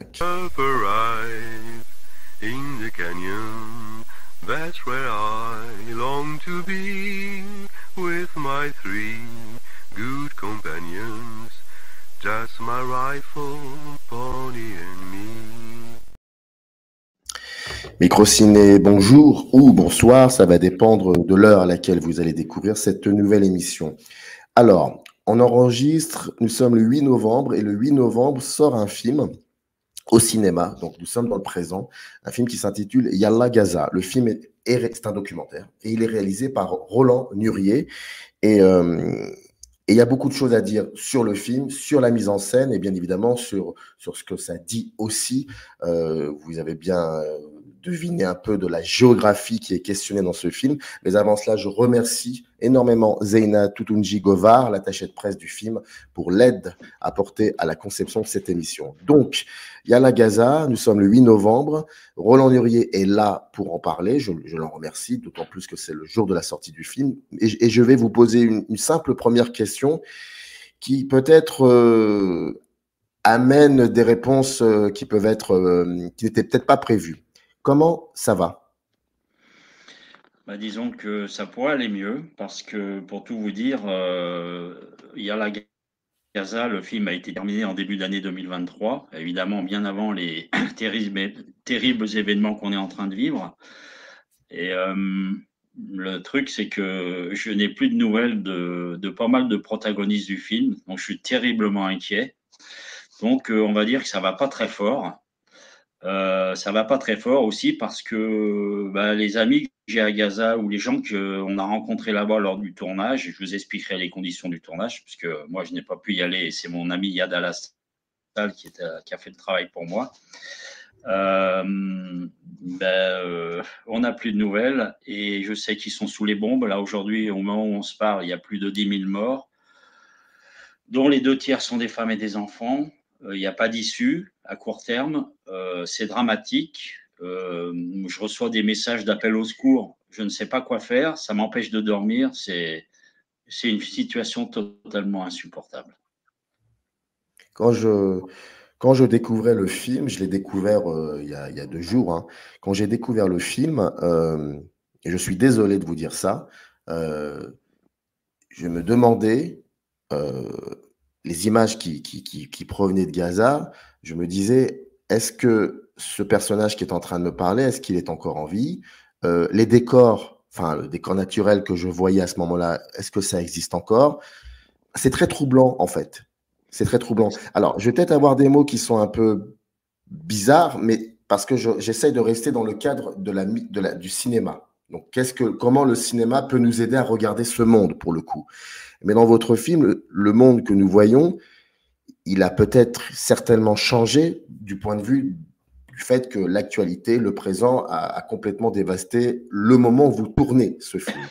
Up arrive in the canyon, that's where I long to be, with my three good companions, just my rifle, pony and me. Microciné, bonjour ou bonsoir, ça va dépendre de l'heure à laquelle vous allez découvrir cette nouvelle émission. Alors, on enregistre, nous sommes le 8 novembre et le 8 novembre sort un film au cinéma, donc nous sommes dans le présent, un film qui s'intitule Yalla Gaza. Le film c'est un documentaire et il est réalisé par Roland Nurier et il y a beaucoup de choses à dire sur le film, sur la mise en scène et bien évidemment sur ce que ça dit aussi. Vous avez bien deviné un peu de la géographie qui est questionnée dans ce film. Mais avant cela, je remercie énormément Zeina Toutounji-Govar, l'attachée de presse du film, pour l'aide apportée à la conception de cette émission. Donc, Yalla Gaza, nous sommes le 8 novembre. Roland Nurier est là pour en parler. Je l'en remercie, d'autant plus que c'est le jour de la sortie du film. Et je vais vous poser une simple première question qui peut-être amène des réponses qui peuvent être, qui n'étaient peut-être pas prévues. Comment ça va? Disons que ça pourrait aller mieux parce que, pour tout vous dire, il y a la Gaza, le film a été terminé en début d'année 2023, évidemment bien avant les terribles événements qu'on est en train de vivre. Et le truc, c'est que je n'ai plus de nouvelles de pas mal de protagonistes du film, donc je suis terriblement inquiet. Donc on va dire que ça va pas très fort. Ça va pas très fort aussi parce que les amis que j'ai à Gaza ou les gens qu'on a rencontrés là-bas lors du tournage, je vous expliquerai les conditions du tournage, puisque moi je n'ai pas pu y aller et c'est mon ami Yad Alassal qui a fait le travail pour moi. On n'a plus de nouvelles et je sais qu'ils sont sous les bombes. Là aujourd'hui, au moment où on se parle, il y a plus de 10 000 morts, dont les 2 tiers sont des femmes et des enfants. Il n'y a pas d'issue à court terme. C'est dramatique. Je reçois des messages d'appel au secours. Je ne sais pas quoi faire. Ça m'empêche de dormir. C'est une situation totalement insupportable. Quand je découvrais le film, je l'ai découvert il y a 2 jours, hein. Quand j'ai découvert le film, et je suis désolé de vous dire ça, je me demandais, euh, les images qui provenaient de Gaza, je me disais, est-ce que ce personnage qui est en train de me parler, est-ce qu'il est encore en vie? Les décors, enfin, le décor naturel que je voyais à ce moment-là, est-ce que ça existe encore? C'est très troublant, en fait. C'est très troublant. Alors, je vais peut-être avoir des mots qui sont un peu bizarres, mais parce que j'essaie de rester dans le cadre du cinéma. Donc, comment le cinéma peut nous aider à regarder ce monde, pour le coup. Mais dans votre film, le monde que nous voyons, il a peut-être certainement changé du point de vue du fait que l'actualité, le présent, a complètement dévasté le moment où vous tournez ce film.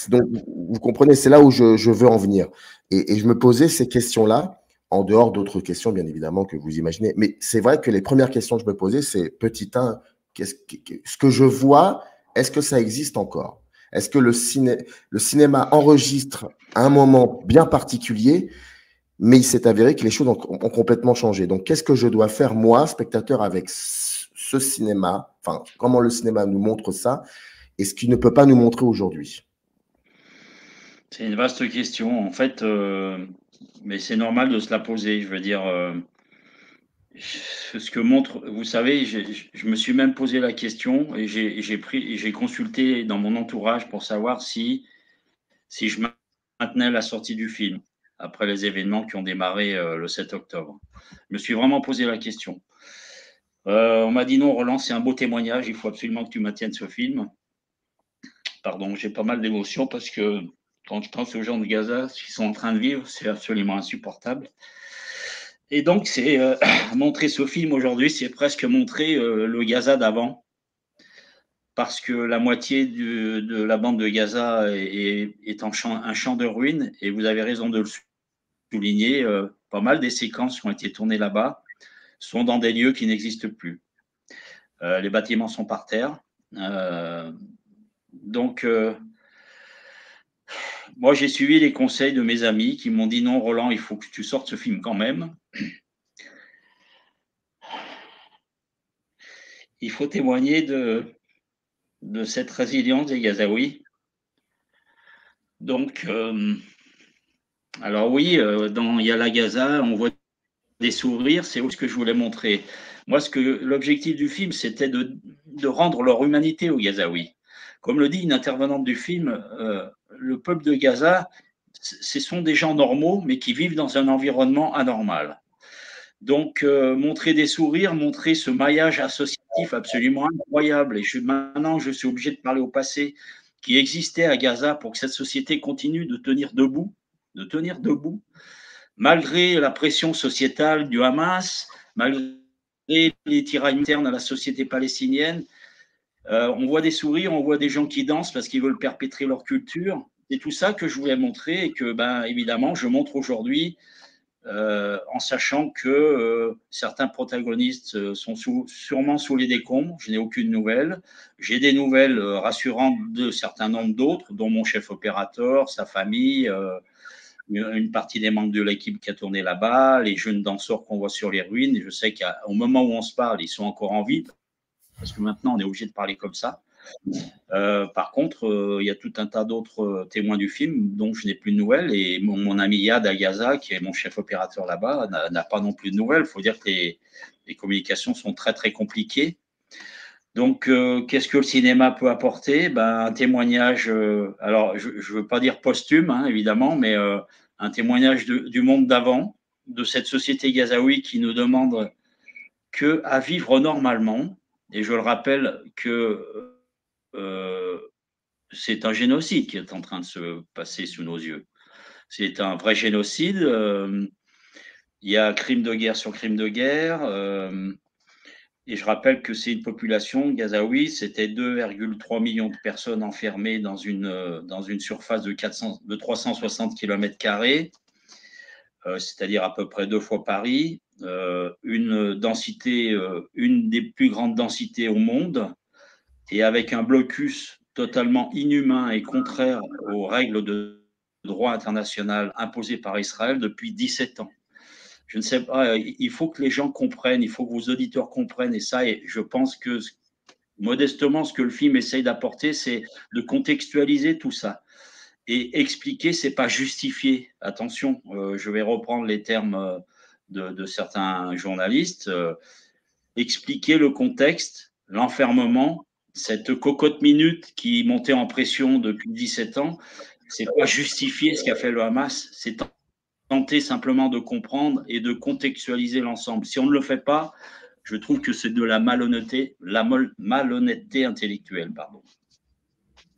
Donc, vous comprenez, c'est là où je veux en venir. Et je me posais ces questions-là, en dehors d'autres questions, bien évidemment, que vous imaginez. Mais c'est vrai que les premières questions que je me posais, c'est petit 1, ce que je vois, est-ce que ça existe encore? Est-ce que le cinéma enregistre un moment bien particulier, mais il s'est avéré que les choses ont complètement changé. Donc, qu'est-ce que je dois faire, moi, spectateur, avec ce cinéma? Enfin, comment le cinéma nous montre ça et ce qu'il ne peut pas nous montrer aujourd'hui? C'est une vaste question. En fait, mais c'est normal de se la poser. Je veux dire, ce que montre, vous savez, je me suis même posé la question et j'ai consulté dans mon entourage pour savoir si je maintenais la sortie du film après les événements qui ont démarré le 7 octobre. Je me suis vraiment posé la question. On m'a dit non, Roland, c'est un beau témoignage, il faut absolument que tu maintiennes ce film. Pardon, j'ai pas mal d'émotions parce que quand je pense aux gens de Gaza, ce qu'ils sont en train de vivre, c'est absolument insupportable. Et donc, c'est montrer ce film aujourd'hui, c'est presque montrer le Gaza d'avant, parce que la moitié de la bande de Gaza est un champ de ruines, et vous avez raison de le souligner, pas mal des séquences qui ont été tournées là-bas sont dans des lieux qui n'existent plus. Les bâtiments sont par terre. Donc, moi, j'ai suivi les conseils de mes amis qui m'ont dit non, Roland, il faut que tu sortes ce film quand même. il faut témoigner de cette résilience des Gazaouis. Donc, alors oui, dans Yala Gaza, on voit des sourires, c'est ce que je voulais montrer. Moi, l'objectif du film, c'était de rendre leur humanité aux Gazaouis. Comme le dit une intervenante du film, le peuple de Gaza, ce sont des gens normaux, mais qui vivent dans un environnement anormal. Donc, montrer des sourires, montrer ce maillage associatif absolument incroyable. Et maintenant, je suis obligé de parler au passé qui existait à Gaza pour que cette société continue de tenir debout, malgré la pression sociétale du Hamas, malgré les tiraillements internes à la société palestinienne. On voit des sourires, on voit des gens qui dansent parce qu'ils veulent perpétrer leur culture. C'est tout ça que je voulais montrer et que, évidemment, je montre aujourd'hui en sachant que certains protagonistes sont sûrement sous les décombres. Je n'ai aucune nouvelle. J'ai des nouvelles rassurantes de certains nombres d'autres, dont mon chef opérateur, sa famille, une partie des membres de l'équipe qui a tourné là-bas, les jeunes danseurs qu'on voit sur les ruines. Et je sais qu'au moment où on se parle, ils sont encore en vie, parce que maintenant, on est obligé de parler comme ça. Par contre, il y a tout un tas d'autres témoins du film dont je n'ai plus de nouvelles. Et mon ami Yad à Gaza, qui est mon chef opérateur là-bas, n'a pas non plus de nouvelles. Il faut dire que les communications sont très, très compliquées. Donc, qu'est-ce que le cinéma peut apporter? Un témoignage, alors je ne veux pas dire posthume, hein, évidemment, mais un témoignage du monde d'avant, de cette société gazaoui qui nous demande qu'à vivre normalement. Et je le rappelle que c'est un génocide qui est en train de se passer sous nos yeux. C'est un vrai génocide. Il y a crime de guerre sur crime de guerre. Et je rappelle que c'est une population gazaoui, c'était 2,3 millions de personnes enfermées dans une surface de 360 km², c'est-à-dire à peu près 2 fois Paris, une densité, une des plus grandes densités au monde, et avec un blocus totalement inhumain et contraire aux règles de droit international imposées par Israël depuis 17 ans. Je ne sais pas, il faut que les gens comprennent, il faut que vos auditeurs comprennent, et ça, et je pense que modestement, ce que le film essaye d'apporter, c'est de contextualiser tout ça et expliquer, c'est pas justifier. Attention, je vais reprendre les termes de certains journalistes. Expliquer le contexte, l'enfermement, cette cocotte minute qui montait en pression depuis 17 ans, c'est pas justifier ce qu'a fait le Hamas, c'est tenter simplement de comprendre et de contextualiser l'ensemble. Si on ne le fait pas, je trouve que c'est de la malhonnêteté intellectuelle, pardon.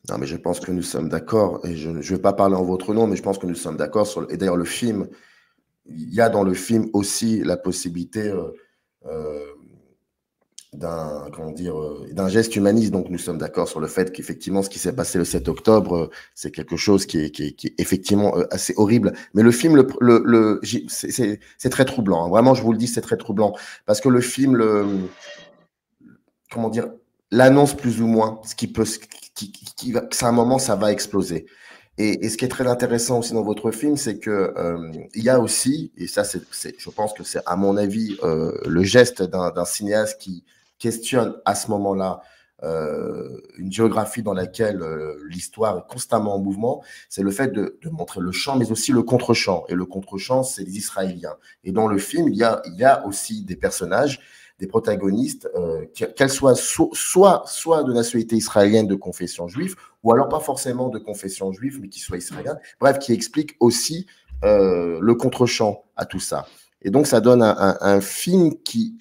Non, mais je pense que nous sommes d'accord, et je ne vais pas parler en votre nom, mais je pense que nous sommes d'accord sur. Et d'ailleurs, le film, il y a dans le film aussi la possibilité d'un geste humaniste. Donc, nous sommes d'accord sur le fait qu'effectivement, ce qui s'est passé le 7 octobre, c'est quelque chose qui est effectivement assez horrible. Mais le film, c'est très troublant. Hein. Vraiment, je vous le dis, c'est très troublant. Parce que le film, l'annonce plus ou moins, ce qui peut, c'est un moment, ça va exploser. Et ce qui est très intéressant aussi dans votre film, c'est que il y a aussi, et ça, je pense que c'est à mon avis le geste d'un cinéaste qui questionne à ce moment-là une géographie dans laquelle l'histoire est constamment en mouvement, c'est le fait de montrer le champ, mais aussi le contre-champ. Et le contre-champ, c'est les Israéliens. Et dans le film, il y a aussi des personnages, des protagonistes, qu'elles soient soit de nationalité israélienne de confession juive, ou alors pas forcément de confession juive, mais qui soient israéliens. Bref, qui expliquent aussi le contre-champ à tout ça. Et donc, ça donne un film qui...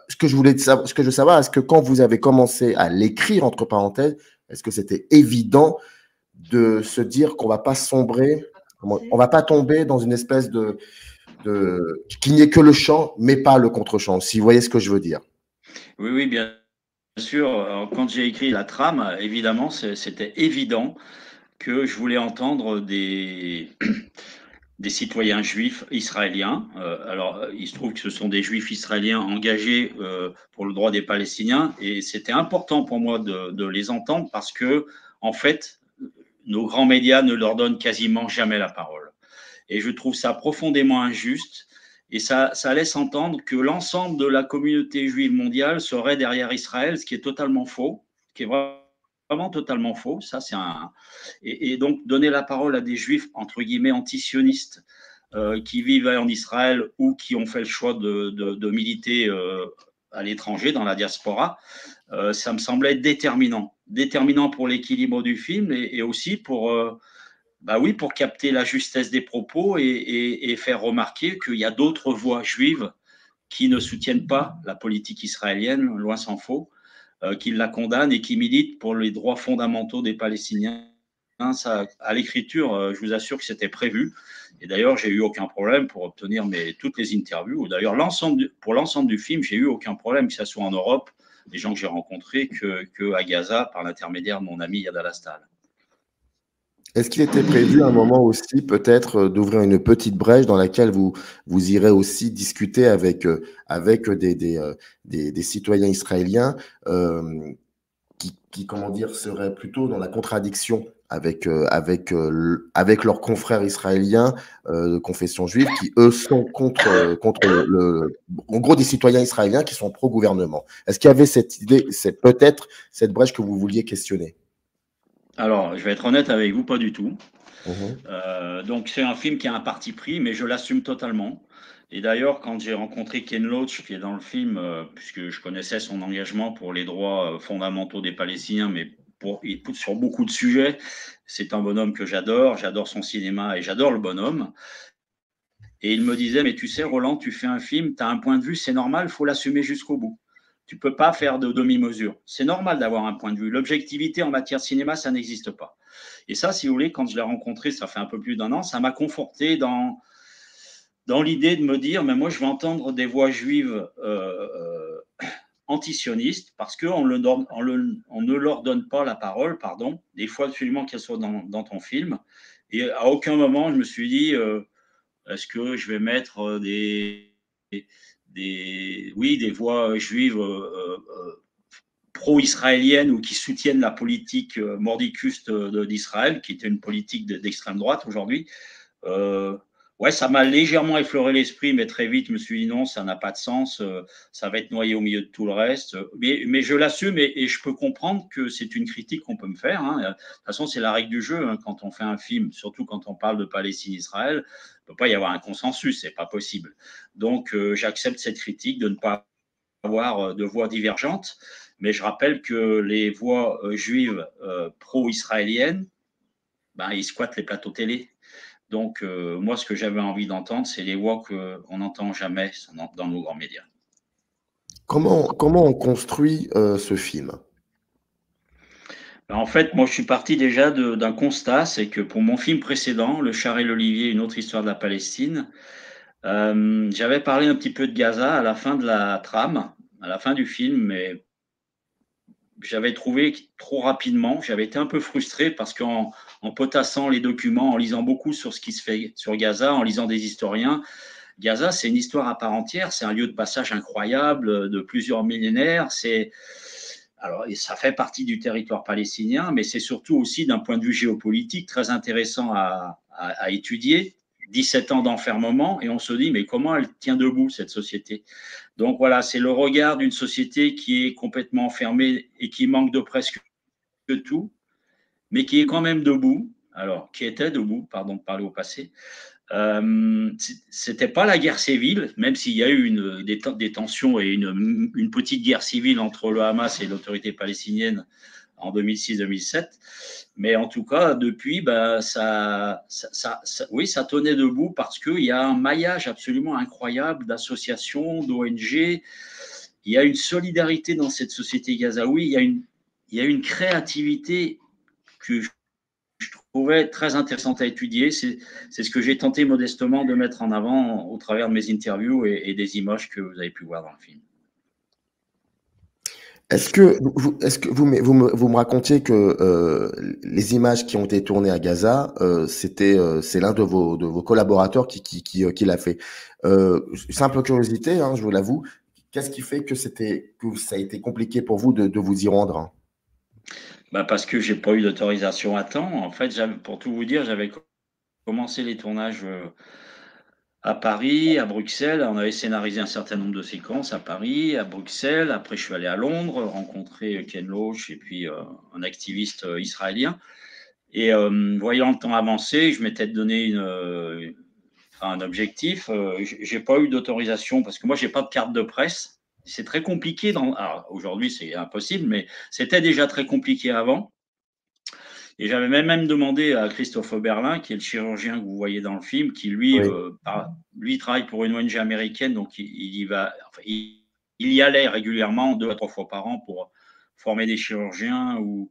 Ce que je veux savoir, est-ce que quand vous avez commencé à l'écrire, entre parenthèses, est-ce que c'était évident de se dire qu'on ne va pas sombrer, on ne va pas tomber dans une espèce qu'il n'y ait que le chant, mais pas le contre-chant, si vous voyez ce que je veux dire. Oui, bien sûr. Quand j'ai écrit la trame, évidemment, c'était évident que je voulais entendre des citoyens juifs israéliens. Alors, il se trouve que ce sont des juifs israéliens engagés pour le droit des Palestiniens, et c'était important pour moi de les entendre parce que, en fait, nos grands médias ne leur donnent quasiment jamais la parole. Et je trouve ça profondément injuste. Et ça laisse entendre que l'ensemble de la communauté juive mondiale serait derrière Israël, ce qui est totalement faux, ce qui est vraiment totalement faux. Ça, c'est et donc donner la parole à des juifs entre guillemets antisionistes qui vivent en Israël ou qui ont fait le choix de militer à l'étranger, dans la diaspora, ça me semblait déterminant. Déterminant pour l'équilibre du film et aussi pour, oui, pour capter la justesse des propos et faire remarquer qu'il y a d'autres voix juives qui ne soutiennent pas la politique israélienne, loin s'en faut, qui la condamnent et qui militent pour les droits fondamentaux des Palestiniens. Ça, à l'écriture, je vous assure que c'était prévu. Et d'ailleurs, j'ai eu aucun problème pour obtenir toutes les interviews. D'ailleurs, pour l'ensemble du film, j'ai eu aucun problème, que ce soit en Europe, les gens que j'ai rencontrés, qu'à Gaza, par l'intermédiaire de mon ami Yad Al-Astal. Est-ce qu'il était prévu à un moment aussi peut-être d'ouvrir une petite brèche dans laquelle vous irez aussi discuter avec des citoyens israéliens qui comment dire seraient plutôt dans la contradiction avec leurs confrères israéliens de confession juive qui eux sont contre en gros des citoyens israéliens qui sont pro-gouvernement. Est-ce qu'il y avait cette idée, peut-être cette brèche que vous vouliez questionner? Alors, je vais être honnête avec vous, pas du tout. Donc, c'est un film qui a un parti pris, mais je l'assume totalement. Et d'ailleurs, quand j'ai rencontré Ken Loach, qui est dans le film, puisque je connaissais son engagement pour les droits fondamentaux des Palestiniens, mais sur beaucoup de sujets, c'est un bonhomme que j'adore son cinéma et j'adore le bonhomme. Et il me disait, mais tu sais, Roland, tu fais un film, tu as un point de vue, c'est normal, il faut l'assumer jusqu'au bout. Tu ne peux pas faire de demi-mesure. C'est normal d'avoir un point de vue. L'objectivité en matière de cinéma, ça n'existe pas. Et ça, si vous voulez, quand je l'ai rencontré, ça fait un peu plus d'1 an, ça m'a conforté dans l'idée de me dire, mais moi, je vais entendre des voix juives antisionistes parce qu'on ne leur donne pas la parole, pardon. Il faut absolument qu'elles soient dans ton film. Et à aucun moment, je me suis dit, est-ce que je vais mettre des voix juives pro-israéliennes ou qui soutiennent la politique mordicus d'Israël, qui était une politique d'extrême droite aujourd'hui. Ouais, ça m'a légèrement effleuré l'esprit, mais très vite, je me suis dit non, ça n'a pas de sens, ça va être noyé au milieu de tout le reste. Mais je l'assume et je peux comprendre que c'est une critique qu'on peut me faire. Hein. De toute façon, c'est la règle du jeu hein, quand on fait un film, surtout quand on parle de Palestine-Israël. Il ne peut pas y avoir un consensus, c'est pas possible. Donc, j'accepte cette critique de ne pas avoir de voix divergentes, mais je rappelle que les voix juives pro-israéliennes, ils squattent les plateaux télé. Donc, moi, ce que j'avais envie d'entendre, c'est les voix qu'on n'entend jamais dans nos grands médias. Comment on construit ce film? En fait, moi, je suis parti déjà d'un constat, c'est que pour mon film précédent, Le Char et l'Olivier, une autre histoire de la Palestine, j'avais parlé un petit peu de Gaza à la fin de la trame, à la fin du film, mais j'avais trouvé trop rapidement, j'avais été un peu frustré parce qu'en potassant les documents, en lisant beaucoup sur ce qui se fait sur Gaza, en lisant des historiens, Gaza, c'est une histoire à part entière, c'est un lieu de passage incroyable de plusieurs millénaires, alors, ça fait partie du territoire palestinien, mais c'est surtout aussi d'un point de vue géopolitique très intéressant à étudier. 17 ans d'enfermement et on se dit mais comment elle tient debout cette société? Donc voilà, c'est le regard d'une société qui est complètement enfermée et qui manque de presque tout, mais qui est quand même debout, alors qui était debout, pardon de parler au passé. C'était pas la guerre civile, même s'il y a eu des tensions et une petite guerre civile entre le Hamas et l'autorité palestinienne en 2006-2007. Mais en tout cas, depuis, ça tenait debout parce qu'il y a un maillage absolument incroyable d'associations, d'ONG. Il y a une solidarité dans cette société gazaoui. Il y a une créativité que je trouvais très intéressante à étudier. C'est ce que j'ai tenté modestement de mettre en avant au travers de mes interviews et des images que vous avez pu voir dans le film. Est-ce que vous me racontiez que les images qui ont été tournées à Gaza, c'est l'un de vos collaborateurs qui l'a fait. Simple curiosité, hein, je vous l'avoue. Qu'est-ce qui fait que ça a été compliqué pour vous de vous y rendre? Parce que j'ai pas eu d'autorisation à temps. En fait, pour tout vous dire, j'avais commencé les tournages à Paris, à Bruxelles. On avait scénarisé un certain nombre de séquences à Paris, à Bruxelles. Après, je suis allé à Londres, rencontrer Ken Loach et puis un activiste israélien. Et voyant le temps avancer, je m'étais donné un objectif. J'ai pas eu d'autorisation parce que moi, j'ai pas de carte de presse. C'est très compliqué. Aujourd'hui, c'est impossible, mais c'était déjà très compliqué avant. Et j'avais même demandé à Christophe Oberlin, qui est le chirurgien que vous voyez dans le film, qui lui, Oui. lui travaille pour une ONG américaine, donc il y va, enfin, il y allait régulièrement 2 à 3 fois par an pour former des chirurgiens ou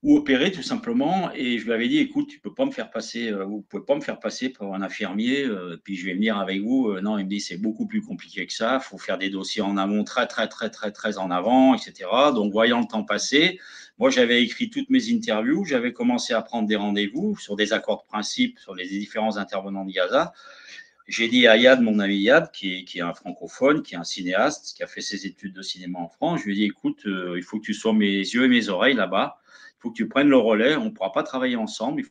opérer tout simplement. Et je lui avais dit, écoute, tu peux pas me faire passer, vous pouvez pas me faire passer pour un infirmier, puis je vais venir avec vous. Non, il me dit, c'est beaucoup plus compliqué que ça. Il faut faire des dossiers en amont très en avant, etc. Donc, voyant le temps passer, moi, j'avais écrit toutes mes interviews. J'avais commencé à prendre des rendez-vous sur des accords de principe sur les différents intervenants de Gaza. J'ai dit à Yad, mon ami Yad, qui est un francophone, qui est un cinéaste, qui a fait ses études de cinéma en France, je lui ai dit, écoute, il faut que tu sois mes yeux et mes oreilles là-bas. Il faut que tu prennes le relais. On ne pourra pas travailler ensemble. Il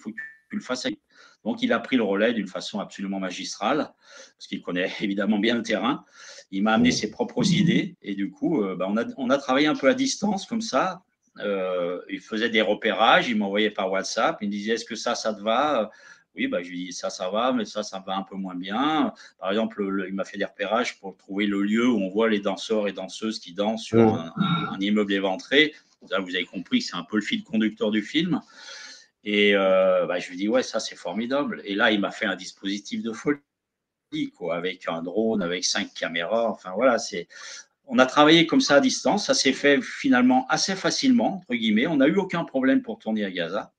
faut que tu le fasses avec. Donc, il a pris le relais d'une façon absolument magistrale, parce qu'il connaît évidemment bien le terrain. Il m'a amené ses propres idées. Et du coup, on a travaillé un peu à distance, comme ça. Il faisait des repérages. Il m'envoyait par WhatsApp. Il me disait, est-ce que ça te va? Oui, je lui dis, ça va, mais ça me va un peu moins bien. Par exemple, il m'a fait des repérages pour trouver le lieu où on voit les danseurs et danseuses qui dansent sur un immeuble éventré. Là, vous avez compris que c'est un peu le fil conducteur du film. Et je lui dis, ouais, ça, c'est formidable. Et là, il m'a fait un dispositif de folie, quoi, avec un drone, avec 5 caméras. Enfin, voilà, on a travaillé comme ça à distance. Ça s'est fait finalement assez facilement, entre guillemets. On n'a eu aucun problème pour tourner à Gaza.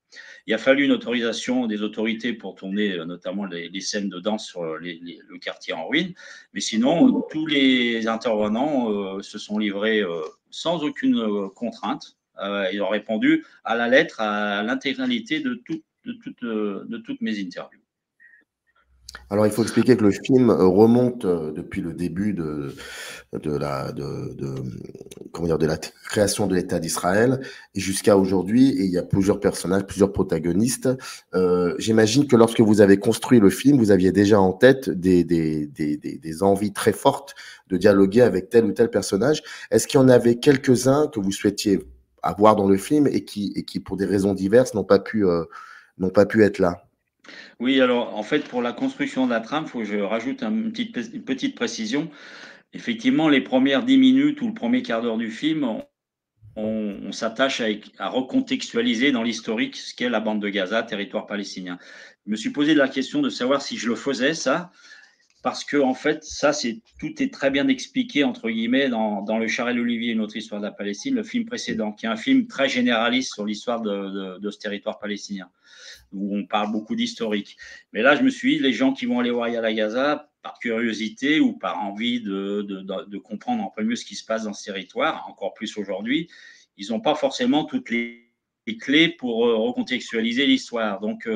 Il a fallu une autorisation des autorités pour tourner notamment les scènes de danse sur le quartier en ruine. Mais sinon, tous les intervenants se sont livrés sans aucune contrainte. Ils ont répondu à la lettre à l'intégralité de toutes mes interviews. Alors, il faut expliquer que le film remonte depuis le début de la création de l'État d'Israël et jusqu'à aujourd'hui. Et il y a plusieurs personnages, plusieurs protagonistes. J'imagine que lorsque vous avez construit le film, vous aviez déjà en tête des envies très fortes de dialoguer avec tel ou tel personnage. Est-ce qu'il y en avait quelques-uns que vous souhaitiez avoir dans le film et qui pour des raisons diverses, n'ont pas pu être là? Oui, alors en fait, pour la construction de la trame, il faut que je rajoute une petite précision. Effectivement, les premières 10 minutes ou le premier quart d'heure du film, on s'attache à recontextualiser dans l'historique ce qu'est la bande de Gaza, territoire palestinien. Je me suis posé la question de savoir si je le faisais, ça, parce que en fait, tout est très bien expliqué, entre guillemets, dans Le Char et l'Olivier, une autre histoire de la Palestine, le film précédent, qui est un film très généraliste sur l'histoire de ce territoire palestinien, où on parle beaucoup d'historique. Mais là, je me suis dit, les gens qui vont aller voir Yad à Gaza, par curiosité ou par envie de comprendre un peu mieux ce qui se passe dans ce territoire, encore plus aujourd'hui, ils n'ont pas forcément toutes les clés pour recontextualiser l'histoire. Donc,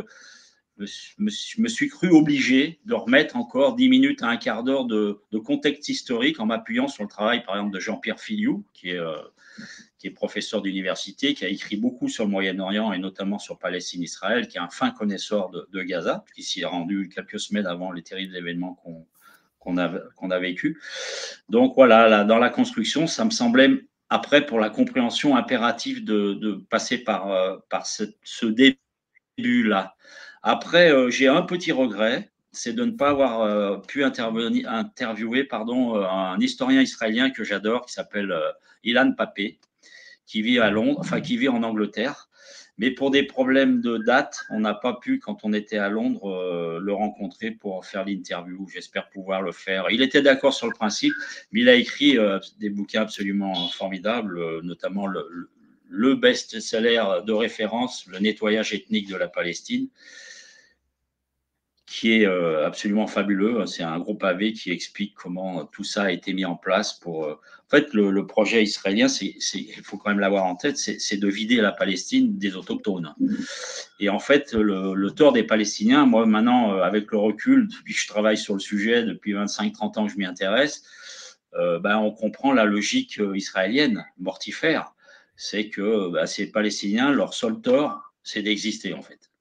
je me suis cru obligé de remettre encore 10 minutes à un quart d'heure de contexte historique en m'appuyant sur le travail, par exemple, de Jean-Pierre Filiou, qui est professeur d'université, qui a écrit beaucoup sur le Moyen-Orient et notamment sur Palestine-Israël, qui est un fin connaisseur de Gaza, qui s'y est rendu quelques semaines avant les terribles événements qu'on a vécu. Donc voilà, là, dans la construction, ça me semblait, après, pour la compréhension impérative de passer par ce début-là. Après, j'ai un petit regret, c'est de ne pas avoir pu interviewer un historien israélien que j'adore, qui s'appelle Ilan Papé, qui vit à Londres, enfin qui vit en Angleterre. Mais pour des problèmes de date, on n'a pas pu, quand on était à Londres, le rencontrer pour faire l'interview. J'espère pouvoir le faire. Il était d'accord sur le principe, mais il a écrit des bouquins absolument formidables, notamment le best-seller de référence, Le nettoyage ethnique de la Palestine, qui est absolument fabuleux. C'est un gros pavé qui explique comment tout ça a été mis en place pour… En fait, le projet israélien, il faut quand même l'avoir en tête, c'est de vider la Palestine des autochtones. Et en fait, le tort des Palestiniens, moi maintenant, avec le recul, depuis que je travaille sur le sujet, depuis 25-30 ans que je m'y intéresse, on comprend la logique israélienne, mortifère. C'est que ces Palestiniens, leur seul tort, c'est d'exister, en fait.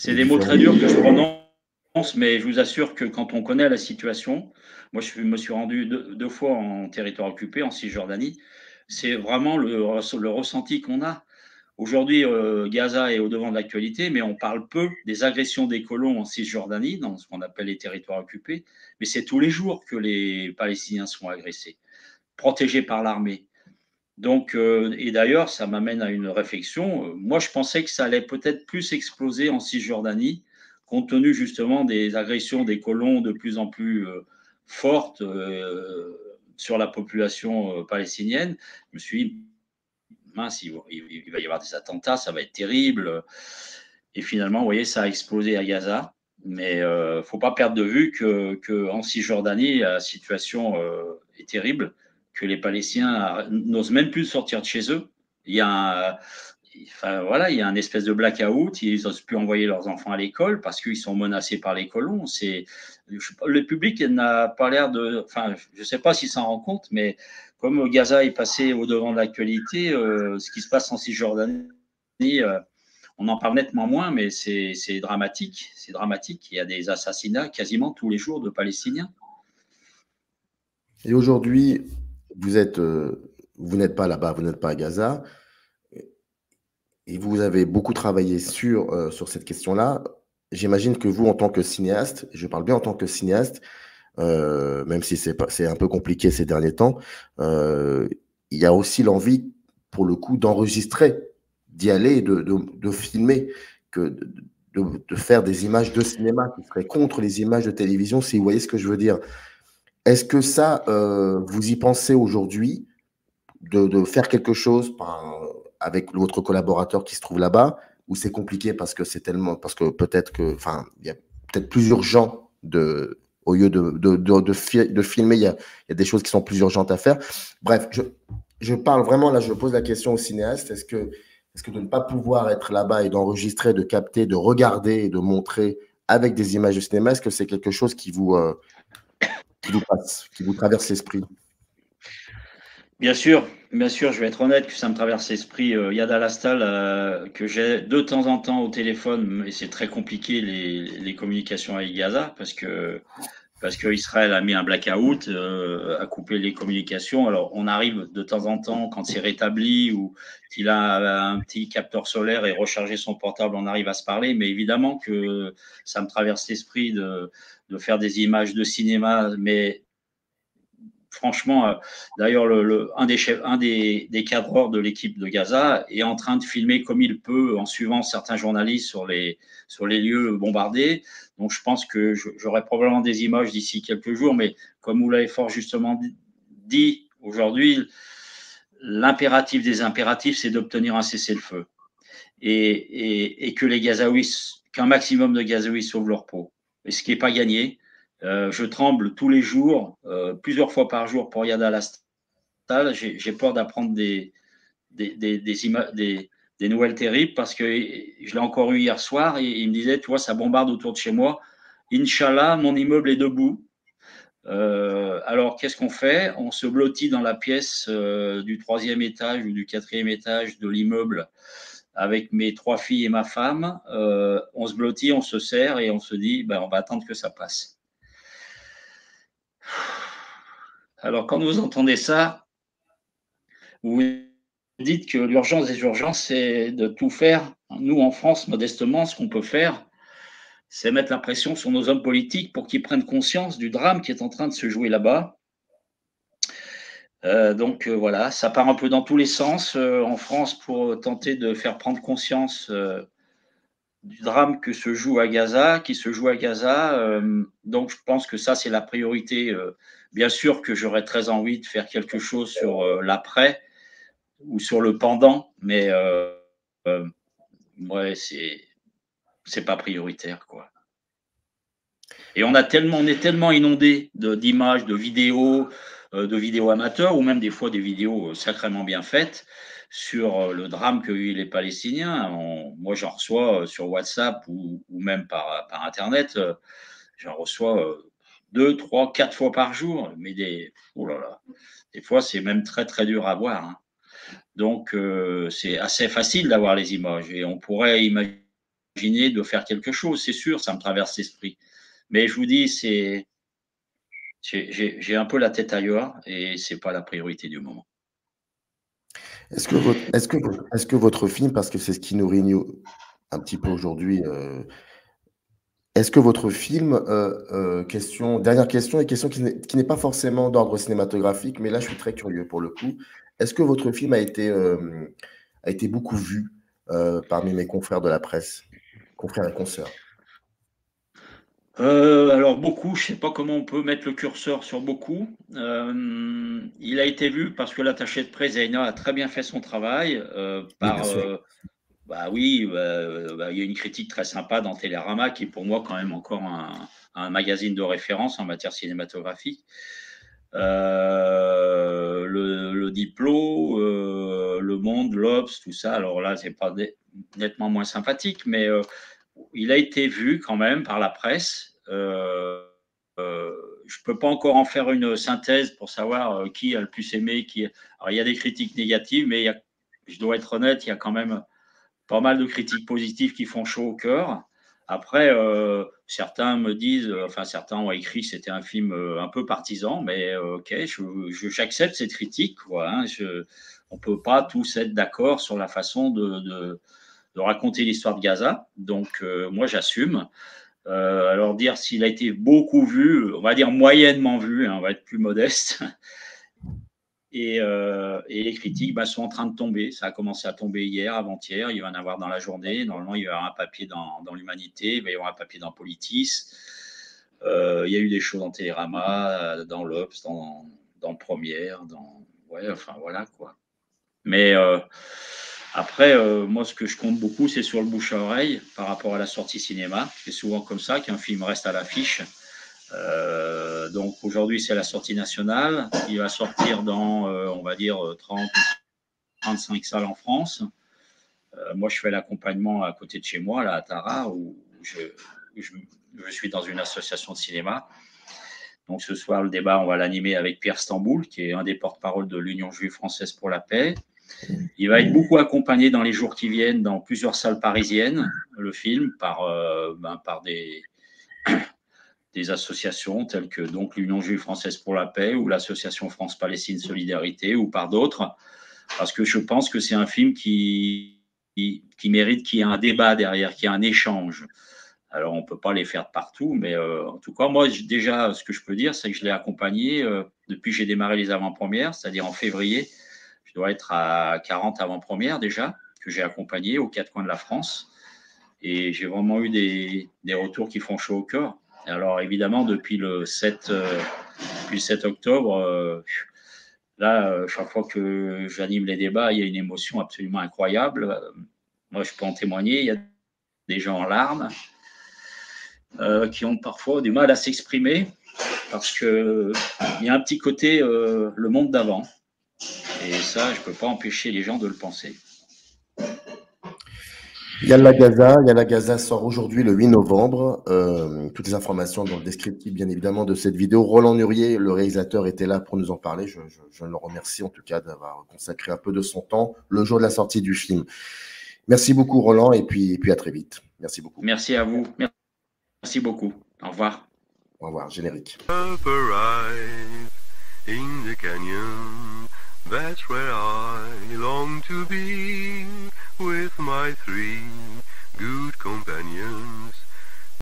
C'est des mots très durs que je prononce, mais je vous assure que quand on connaît la situation, moi je me suis rendu deux fois en territoire occupé, en Cisjordanie, c'est vraiment le ressenti qu'on a. Aujourd'hui, Gaza est au devant de l'actualité, mais on parle peu des agressions des colons en Cisjordanie, dans ce qu'on appelle les territoires occupés, mais c'est tous les jours que les Palestiniens sont agressés, protégés par l'armée. Donc, et d'ailleurs, ça m'amène à une réflexion. Moi, je pensais que ça allait peut-être plus exploser en Cisjordanie, compte tenu justement des agressions des colons de plus en plus fortes sur la population palestinienne. Je me suis dit, mince, il va y avoir des attentats, ça va être terrible. Et finalement, vous voyez, ça a explosé à Gaza. Mais il ne faut pas perdre de vue qu'en Cisjordanie, la situation est terrible, que les Palestiniens n'osent même plus sortir de chez eux. Il y a voilà, il y a un espèce de blackout, ils n'osent plus envoyer leurs enfants à l'école parce qu'ils sont menacés par les colons. Le public n'a pas l'air de... Enfin, je ne sais pas s'il s'en rend compte, mais comme Gaza est passé au devant de l'actualité, ce qui se passe en Cisjordanie, on en parle nettement moins, mais c'est dramatique. C'est dramatique. Il y a des assassinats quasiment tous les jours de Palestiniens. Et aujourd'hui, vous n'êtes pas là-bas, vous n'êtes pas à Gaza, et vous avez beaucoup travaillé sur cette question-là. J'imagine que vous, en tant que cinéaste, je parle bien en tant que cinéaste, même si c'est un peu compliqué ces derniers temps, il y a aussi l'envie, pour le coup, d'enregistrer, d'y aller et de filmer, de faire des images de cinéma qui seraient contre les images de télévision, si vous voyez ce que je veux dire. Est-ce que ça, vous y pensez aujourd'hui, de faire quelque chose avec votre collaborateur qui se trouve là-bas, ou c'est compliqué parce que peut-être que, enfin, il y a peut-être plus urgent au lieu de filmer, il y a des choses qui sont plus urgentes à faire. Bref, je parle vraiment, là, je pose la question au cinéaste, est-ce que de ne pas pouvoir être là-bas et d'enregistrer, de capter, de regarder et de montrer avec des images de cinéma, est-ce que c'est quelque chose qui vous passe, qui vous traverse l'esprit? Bien sûr, je vais être honnête que ça me traverse l'esprit. Yad Al-Astal, que j'ai de temps en temps au téléphone, mais c'est très compliqué les communications avec Gaza parce que Israël a mis un blackout, a coupé les communications. Alors on arrive de temps en temps quand c'est rétabli ou qu'il a un petit capteur solaire et recharger son portable, on arrive à se parler. Mais évidemment que ça me traverse l'esprit de faire des images de cinéma, mais franchement, d'ailleurs, un des cadreurs de l'équipe de Gaza est en train de filmer comme il peut en suivant certains journalistes sur les lieux bombardés. Donc, je pense que j'aurai probablement des images d'ici quelques jours, mais comme vous l'avez fort justement dit aujourd'hui, l'impératif des impératifs, c'est d'obtenir un cessez-le-feu et que les Gazaouis, qu'un maximum de Gazaouis sauvent leur peau. Et ce qui n'est pas gagné. Je tremble tous les jours, plusieurs fois par jour pour Yad Al-Astal. J'ai peur d'apprendre des nouvelles terribles parce que je l'ai encore eu hier soir et il me disait, tu vois, ça bombarde autour de chez moi. Inch'Allah, mon immeuble est debout. Alors, qu'est-ce qu'on fait? On se blottit dans la pièce du 3e étage ou du 4e étage de l'immeuble avec mes 3 filles et ma femme. On se blottit, on se serre et on se dit, on va attendre que ça passe. Alors, quand vous entendez ça, vous vous dites que l'urgence des urgences, c'est de tout faire. Nous, en France, modestement, ce qu'on peut faire, c'est mettre la pression sur nos hommes politiques pour qu'ils prennent conscience du drame qui est en train de se jouer là-bas. Donc, voilà, ça part un peu dans tous les sens en France pour tenter de faire prendre conscience du drame qui se joue à Gaza. Donc, je pense que ça, c'est la priorité. Bien sûr que j'aurais très envie de faire quelque chose sur l'après ou sur le pendant, mais ouais, c'est pas prioritaire, quoi. Et on est tellement inondé d'images, de vidéos amateurs ou même des fois des vidéos sacrément bien faites sur le drame que vivent les Palestiniens. Moi, j'en reçois sur WhatsApp ou même par Internet. J'en reçois 2, 3, 4 fois par jour. Mais des fois, c'est même très, très dur à voir. Hein. Donc, c'est assez facile d'avoir les images. Et on pourrait imaginer imaginer de faire quelque chose, c'est sûr, ça me traverse l'esprit. Mais je vous dis, j'ai un peu la tête ailleurs et c'est pas la priorité du moment. Est-ce que votre film, parce que c'est ce qui nous réunit un petit peu aujourd'hui, est-ce que votre film, dernière question et question qui n'est pas forcément d'ordre cinématographique, mais là, je suis très curieux pour le coup. Est-ce que votre film a été beaucoup vu parmi mes confrères de la presse, confrères et consoeurs? Alors beaucoup, je sais pas comment on peut mettre le curseur sur beaucoup. Il a été vu parce que l'attaché de presse Zaina a très bien fait son travail. Oui, bien sûr. Bah oui, il y a une critique très sympa dans Télérama qui est pour moi quand même encore un magazine de référence en matière cinématographique. Le Diplo, Le Monde, l'Obs, tout ça. Alors là, c'est pas nettement moins sympathique, mais il a été vu quand même par la presse. Je peux pas encore en faire une synthèse pour savoir qui a le plus aimé. Alors, il y a des critiques négatives, mais je dois être honnête, il y a quand même pas mal de critiques positives qui font chaud au cœur. Après, certains me disent, certains ont écrit que c'était un film un peu partisan, mais ok, j'accepte cette critique, quoi, hein. On peut pas tous être d'accord sur la façon de raconter l'histoire de Gaza, donc moi j'assume. Alors dire s'il a été beaucoup vu, on va dire moyennement vu, hein, on va être plus modeste. Et les critiques sont en train de tomber. Ça a commencé à tomber hier, avant-hier. Il va en avoir dans la journée. Normalement, il va y avoir un papier dans l'Humanité. Il va y avoir un papier dans Politis. Il y a eu des choses dans Télérama, dans l'Obs, dans Première. Voilà quoi. Mais après, moi, ce que je compte beaucoup, c'est sur le bouche à oreille par rapport à la sortie cinéma. C'est souvent comme ça qu'un film reste à l'affiche. Donc aujourd'hui, c'est la sortie nationale. Il va sortir dans, on va dire, 30 35 salles en France. Moi, je fais l'accompagnement à côté de chez moi, là, à Tara, où je suis dans une association de cinéma. Donc ce soir, le débat, on va l'animer avec Pierre Stamboul, qui est un des porte-parole de l'Union juive française pour la paix. Il va être beaucoup accompagné dans les jours qui viennent dans plusieurs salles parisiennes, le film, par des associations telles que donc l'Union juive française pour la paix ou l'association France-Palestine Solidarité ou par d'autres, parce que je pense que c'est un film qui mérite qu'il y ait un débat derrière, qu'il y ait un échange. Alors, on ne peut pas les faire de partout, mais en tout cas, moi, déjà, ce que je peux dire, c'est que je l'ai accompagné depuis que j'ai démarré les avant-premières, c'est-à-dire en février. Je dois être à 40 avant-premières déjà, que j'ai accompagné aux 4 coins de la France. Et j'ai vraiment eu des retours qui font chaud au cœur. Alors évidemment, depuis le 7 octobre, là, chaque fois que j'anime les débats, il y a une émotion absolument incroyable. Moi, je peux en témoigner. Il y a des gens en larmes qui ont parfois du mal à s'exprimer parce qu'il y a un petit côté le monde d'avant. Et ça, je ne peux pas empêcher les gens de le penser. Yalla Gaza sort aujourd'hui le 8 novembre. Toutes les informations dans le descriptif, bien évidemment, de cette vidéo. Roland Nurier, le réalisateur, était là pour nous en parler. Je le remercie en tout cas d'avoir consacré un peu de son temps le jour de la sortie du film. Merci beaucoup, Roland, et puis à très vite. Merci beaucoup. Merci à vous. Merci beaucoup. Au revoir. Au revoir, générique. In the canyon, that's where I long to be, with my 3 good companions.